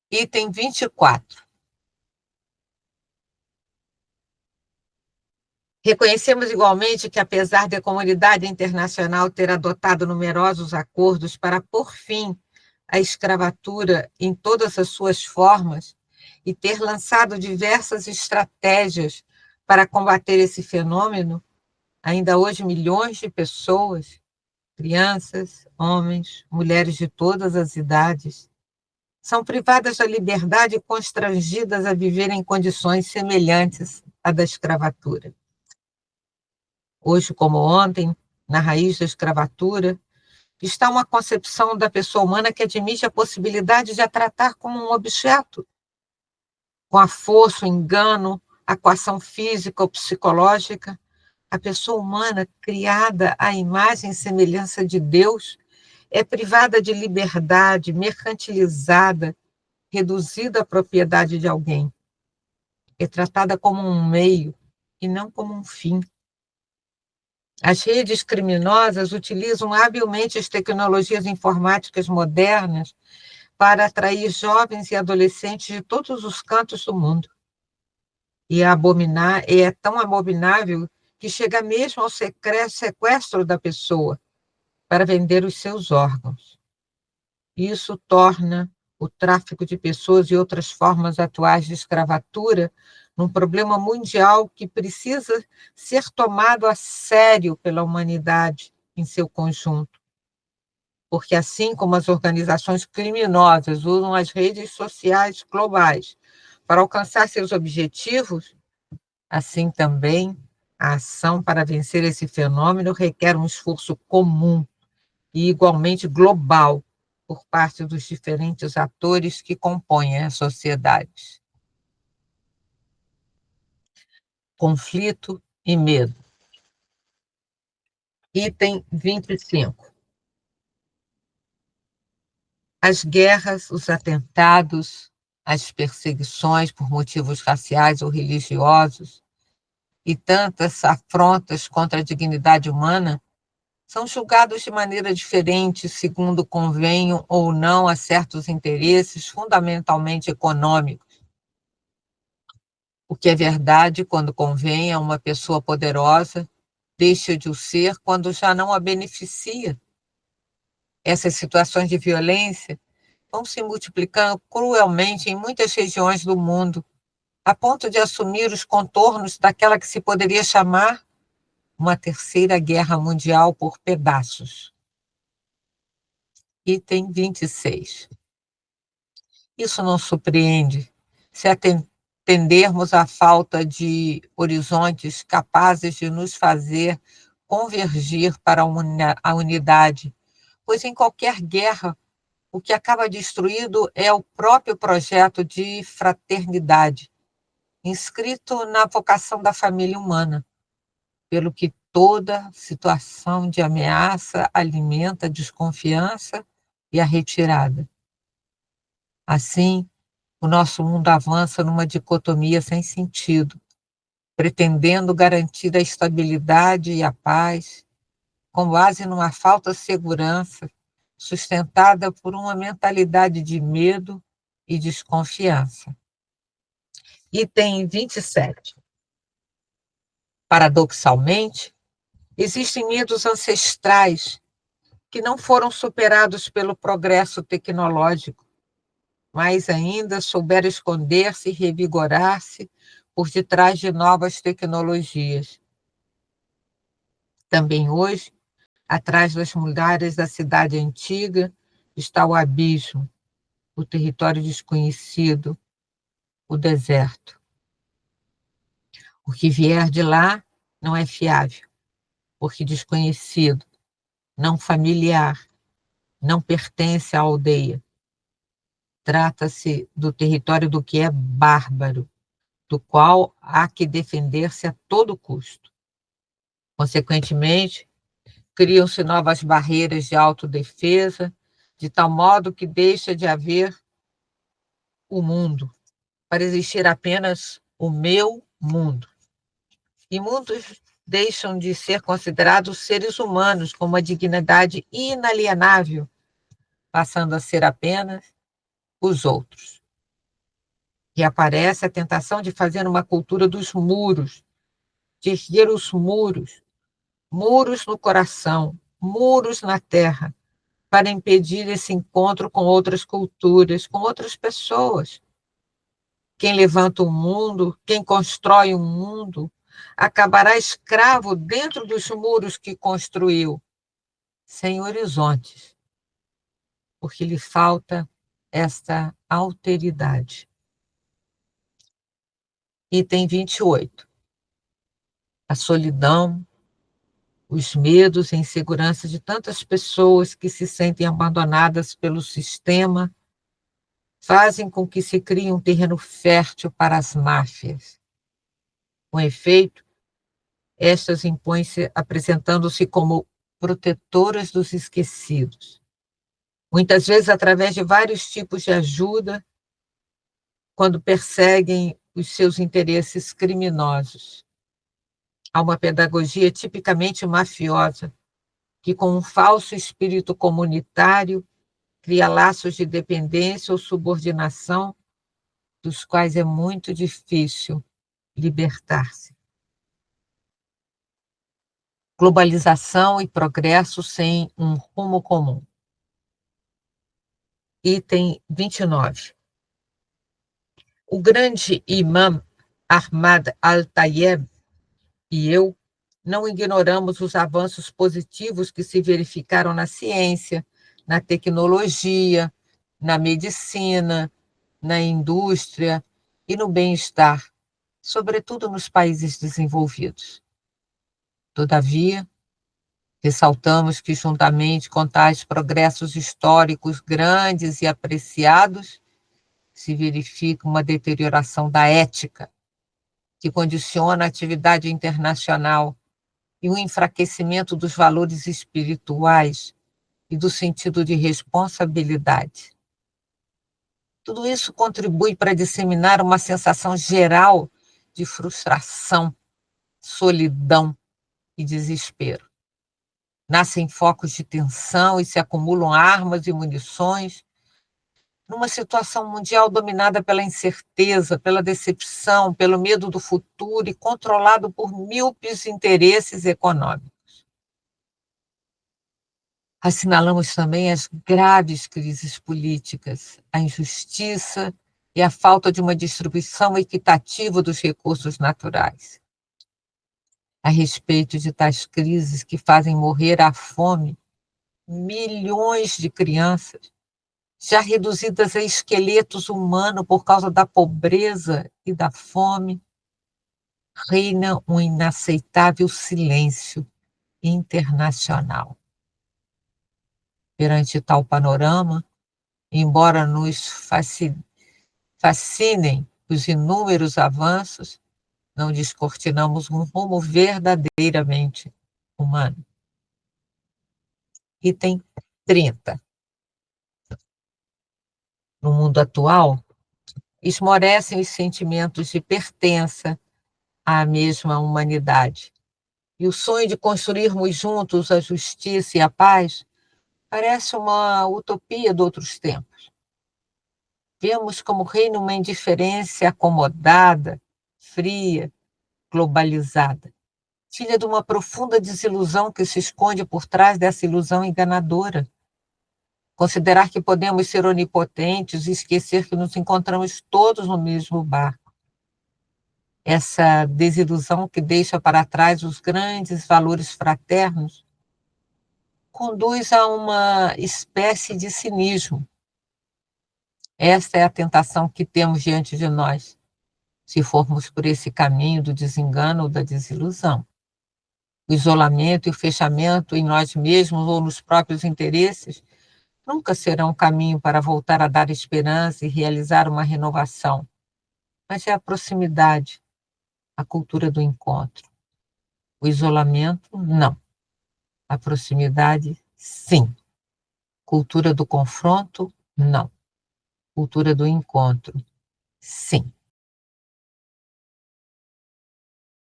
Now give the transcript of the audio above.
Item 24. Reconhecemos igualmente que, apesar de a comunidade internacional ter adotado numerosos acordos para pôr fim à escravatura em todas as suas formas e ter lançado diversas estratégias para combater esse fenômeno, ainda hoje milhões de pessoas, crianças, homens, mulheres de todas as idades, são privadas da liberdade e constrangidas a viver em condições semelhantes à da escravatura. Hoje, como ontem, na raiz da escravatura, está uma concepção da pessoa humana que admite a possibilidade de a tratar como um objeto, com a força, o engano, a coação física ou psicológica. A pessoa humana, criada à imagem e semelhança de Deus, é privada de liberdade, mercantilizada, reduzida à propriedade de alguém. É tratada como um meio e não como um fim. As redes criminosas utilizam habilmente as tecnologias informáticas modernas para atrair jovens e adolescentes de todos os cantos do mundo. E é tão abominável que chega mesmo ao sequestro da pessoa para vender os seus órgãos. Isso torna o tráfico de pessoas e outras formas atuais de escravatura num problema mundial que precisa ser tomado a sério pela humanidade em seu conjunto. Porque assim como as organizações criminosas usam as redes sociais globais para alcançar seus objetivos, assim também a ação para vencer esse fenômeno requer um esforço comum e igualmente global por parte dos diferentes atores que compõem a sociedade. Conflito e medo. Item 25. As guerras, os atentados, as perseguições por motivos raciais ou religiosos e tantas afrontas contra a dignidade humana são julgados de maneira diferente segundo convenham ou não a certos interesses fundamentalmente econômicos. O que é verdade quando convém a uma pessoa poderosa, deixa de o ser quando já não a beneficia. Essas situações de violência vão se multiplicando cruelmente em muitas regiões do mundo, a ponto de assumir os contornos daquela que se poderia chamar uma terceira guerra mundial por pedaços. Item 26. Isso não surpreende se atendermos à falta de horizontes capazes de nos fazer convergir para a unidade, pois em qualquer guerra o que acaba destruído é o próprio projeto de fraternidade, inscrito na vocação da família humana, pelo que toda situação de ameaça alimenta a desconfiança e a retirada. Assim, o nosso mundo avança numa dicotomia sem sentido, pretendendo garantir a estabilidade e a paz, com base numa falta de segurança, sustentada por uma mentalidade de medo e desconfiança. Item 27. Paradoxalmente, existem medos ancestrais que não foram superados pelo progresso tecnológico, mas ainda souberam esconder-se e revigorar-se por detrás de novas tecnologias. Também hoje, atrás das muralhas da cidade antiga, está o abismo, o território desconhecido, o deserto. O que vier de lá não é fiável, porque desconhecido, não familiar, não pertence à aldeia. Trata-se do território do que é bárbaro, do qual há que defender-se a todo custo. Consequentemente, criam-se novas barreiras de autodefesa, de tal modo que deixa de haver o mundo, para existir apenas o meu mundo. E muitos deixam de ser considerados seres humanos com uma dignidade inalienável, passando a ser apenas os outros. Reaparece a tentação de fazer uma cultura dos muros, de erguer os muros, muros no coração, muros na terra, para impedir esse encontro com outras culturas, com outras pessoas. Quem levanta o mundo, quem constrói o mundo, acabará escravo dentro dos muros que construiu, sem horizontes, porque lhe falta esta alteridade. Item 28. A solidão, os medos e a insegurança de tantas pessoas que se sentem abandonadas pelo sistema fazem com que se crie um terreno fértil para as máfias. Com efeito, estas impõem-se apresentando-se como protetoras dos esquecidos, muitas vezes através de vários tipos de ajuda, quando perseguem os seus interesses criminosos. Há uma pedagogia tipicamente mafiosa, que com um falso espírito comunitário cria laços de dependência ou subordinação, dos quais é muito difícil libertar-se. Globalização e progresso sem um rumo comum. Item 29. O grande imã Ahmad Al-Tayeb e eu não ignoramos os avanços positivos que se verificaram na ciência, na tecnologia, na medicina, na indústria e no bem-estar, sobretudo nos países desenvolvidos. Todavia, ressaltamos que, juntamente com tais progressos históricos grandes e apreciados, se verifica uma deterioração da ética, que condiciona a atividade internacional, e um enfraquecimento dos valores espirituais e do sentido de responsabilidade. Tudo isso contribui para disseminar uma sensação geral de frustração, solidão e desespero. Nascem focos de tensão e se acumulam armas e munições numa situação mundial dominada pela incerteza, pela decepção, pelo medo do futuro e controlado por míopes interesses econômicos. Assinalamos também as graves crises políticas, a injustiça e a falta de uma distribuição equitativa dos recursos naturais. A respeito de tais crises que fazem morrer à fome milhões de crianças, já reduzidas a esqueletos humanos por causa da pobreza e da fome, reina um inaceitável silêncio internacional. Perante tal panorama, embora nos fascinem os inúmeros avanços, não descortinamos um rumo verdadeiramente humano. Item 30. No mundo atual, esmorecem os sentimentos de pertença à mesma humanidade. E o sonho de construirmos juntos a justiça e a paz parece uma utopia de outros tempos. Vemos como reina uma indiferença acomodada, fria, globalizada, filha de uma profunda desilusão que se esconde por trás dessa ilusão enganadora. Considerar que podemos ser onipotentes e esquecer que nos encontramos todos no mesmo barco. Essa desilusão que deixa para trás os grandes valores fraternos conduz a uma espécie de cinismo. Esta é a tentação que temos diante de nós, se formos por esse caminho do desengano ou da desilusão. O isolamento e o fechamento em nós mesmos ou nos próprios interesses nunca serão um caminho para voltar a dar esperança e realizar uma renovação, mas é a proximidade, a cultura do encontro. O isolamento, não. A proximidade, sim. Cultura do confronto, não. Cultura do encontro, sim.